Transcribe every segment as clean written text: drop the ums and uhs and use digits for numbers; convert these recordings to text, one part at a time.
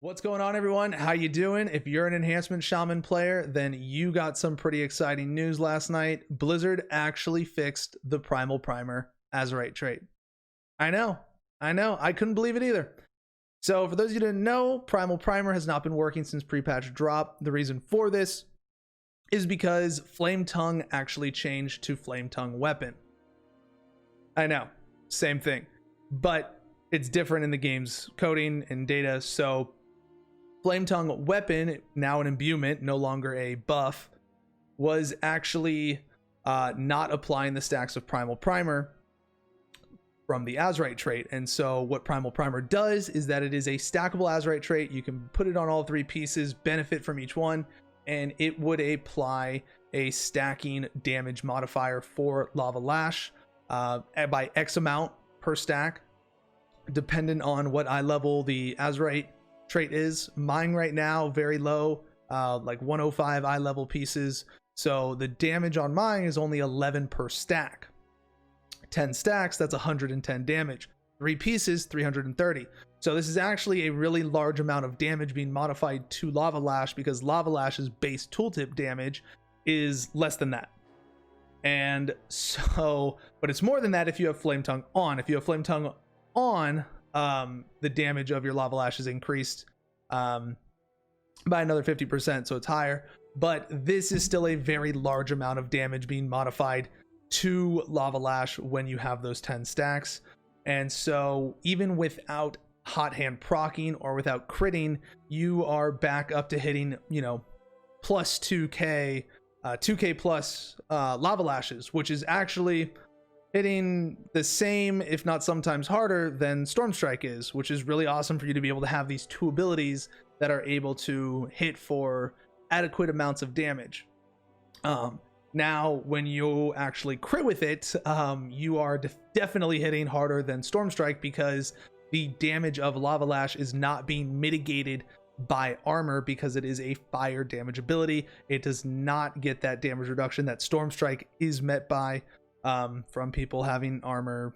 What's going on, everyone? How you doing? If you're an Enhancement Shaman player, then you got some pretty exciting news last night. Blizzard actually fixed the Primal Primer Azerite trait. I know. I couldn't believe it either. So for those of you who didn't know, Primal Primer has not been working since pre-patch drop. The reason for this is because Flame Tongue actually changed to Flame Tongue Weapon. I know, same thing, but it's different in the game's coding and data. So Flame Tongue Weapon, now an imbuement, no longer a buff, was actually not applying the stacks of Primal Primer from the Azerite trait. And so what Primal Primer does is that it is a stackable Azerite trait. You can put it on all three pieces, benefit from each one, and it would apply a stacking damage modifier for Lava Lash by X amount per stack, dependent on what eye level the Azerite trait is. Mine right now very low, like 105 eye level pieces, so the damage on mine is only 11 per stack. 10 stacks, that's 110 damage. 3 pieces, 330. So this is actually a really large amount of damage being modified to Lava Lash, because Lava Lash's base tooltip damage is less than that. And so, but it's more than that if you have Flame Tongue on. If you have Flame Tongue on, the damage of your Lava Lash is increased by another 50%, so it's higher. But this is still a very large amount of damage being modified to Lava Lash when you have those 10 stacks. And so even without hot hand proccing or without critting, you are back up to hitting, you know, plus 2k 2k plus Lava Lashes, which is actually hitting the same, if not sometimes harder, than Stormstrike is, which is really awesome for you to be able to have these two abilities that are able to hit for adequate amounts of damage. Now, when you actually crit with it, you are definitely hitting harder than Stormstrike, because the damage of Lava Lash is not being mitigated by armor, because it is a fire damage ability. It does not get that damage reduction that Stormstrike is met by from people having armor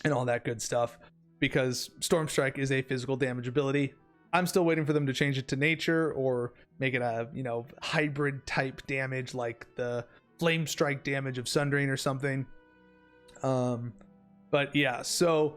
and all that good stuff, because Stormstrike is a physical damage ability. I'm still waiting for them to change it to nature or make it a, you know, hybrid type damage like the flame strike damage of Sundering or something. But yeah, so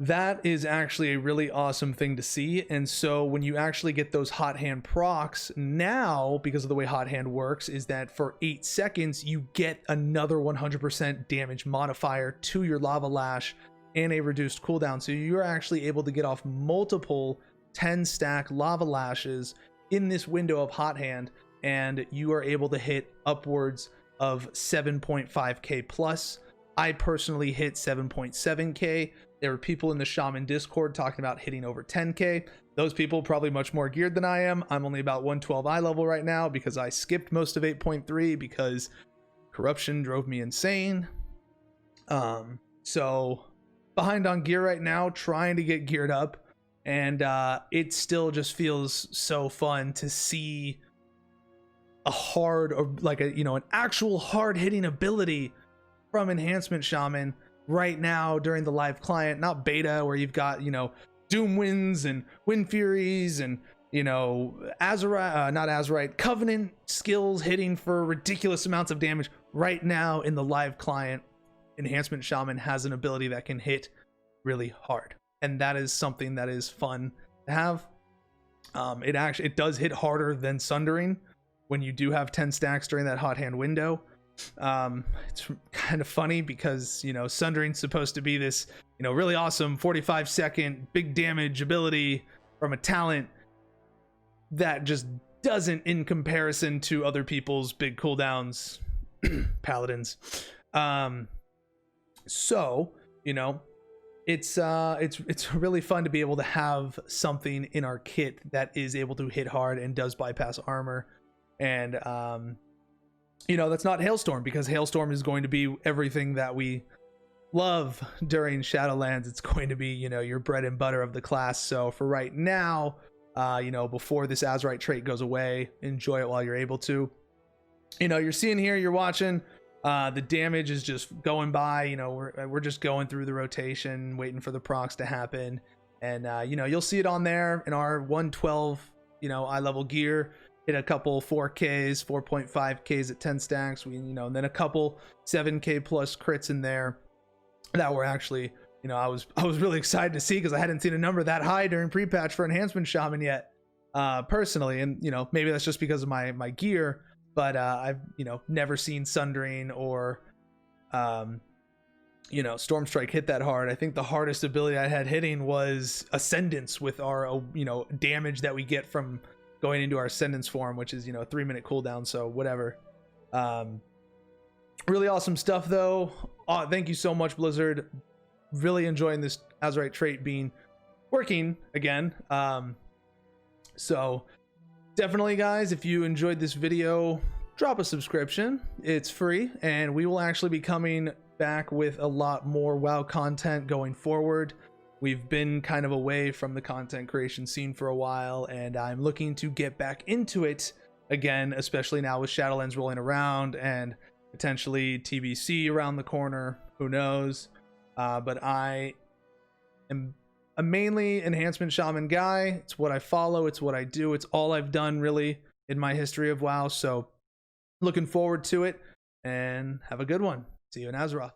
that is actually a really awesome thing to see. And so when you actually get those hot hand procs now, because of the way hot hand works, is that for 8 seconds you get another 100% damage modifier to your Lava Lash and a reduced cooldown. So you're actually able to get off multiple 10 stack Lava Lashes in this window of hot hand, and you are able to hit upwards of 7.5k plus. I personally hit 7.7k. There were people in the Shaman Discord talking about hitting over 10k. Those people probably much more geared than I am. I'm only about 112 eye level right now because I skipped most of 8.3 because corruption drove me insane. So behind on gear right now, trying to get geared up. And it still just feels so fun to see a hard, or like a, you know, an actual hard hitting ability from Enhancement Shaman right now during the live client, not beta, where you've got, you know, Doom Winds and Wind Furies and, you know, Azerite, not Azerite, Covenant skills hitting for ridiculous amounts of damage. Right now in the live client, Enhancement Shaman has an ability that can hit really hard. And that is something that is fun to have. It does hit harder than Sundering when you do have 10 stacks during that hot hand window. It's kind of funny because, you know, Sundering's supposed to be this, you know, really awesome 45-second big damage ability from a talent that just doesn't, in comparison to other people's big cooldowns, paladins. So, you know, it's really fun to be able to have something in our kit that is able to hit hard and does bypass armor. And you know, that's not Hailstorm, because Hailstorm is going to be everything that we love during Shadowlands. It's going to be, you know, your bread and butter of the class. So for right now, you know, before this Azerite trait goes away, enjoy it while you're able to. You know, you're seeing here, you're watching, the damage is just going by. You know, we're just going through the rotation, waiting for the procs to happen. And you know, you'll see it on there in our 112, you know, eye level gear. Hit a couple 4Ks, 4.5Ks at 10 stacks. We, you know, and then a couple 7K plus crits in there that were actually, you know, I was really excited to see, because I hadn't seen a number that high during pre-patch for Enhancement Shaman yet, personally. And you know, maybe that's just because of my gear, but I've, you know, never seen Sundering or you know, Stormstrike hit that hard. I think the hardest ability I had hitting was Ascendance, with our, you know, damage that we get from going into our Ascendance form, which is, you know, a 3-minute cooldown, so whatever. Really awesome stuff though. Thank you so much, Blizzard. Really enjoying this azerite trait working again. So definitely, guys, if you enjoyed this video, drop a subscription. It's free, and we will actually be coming back with a lot more WoW content going forward. We've been kind of away from the content creation scene for a while, and I'm looking to get back into it again, especially now with Shadowlands rolling around and potentially TBC around the corner. Who knows? But I am a mainly Enhancement Shaman guy. It's what I follow. It's what I do. It's all I've done really in my history of WoW. So looking forward to it, and have a good one. See you in Azeroth.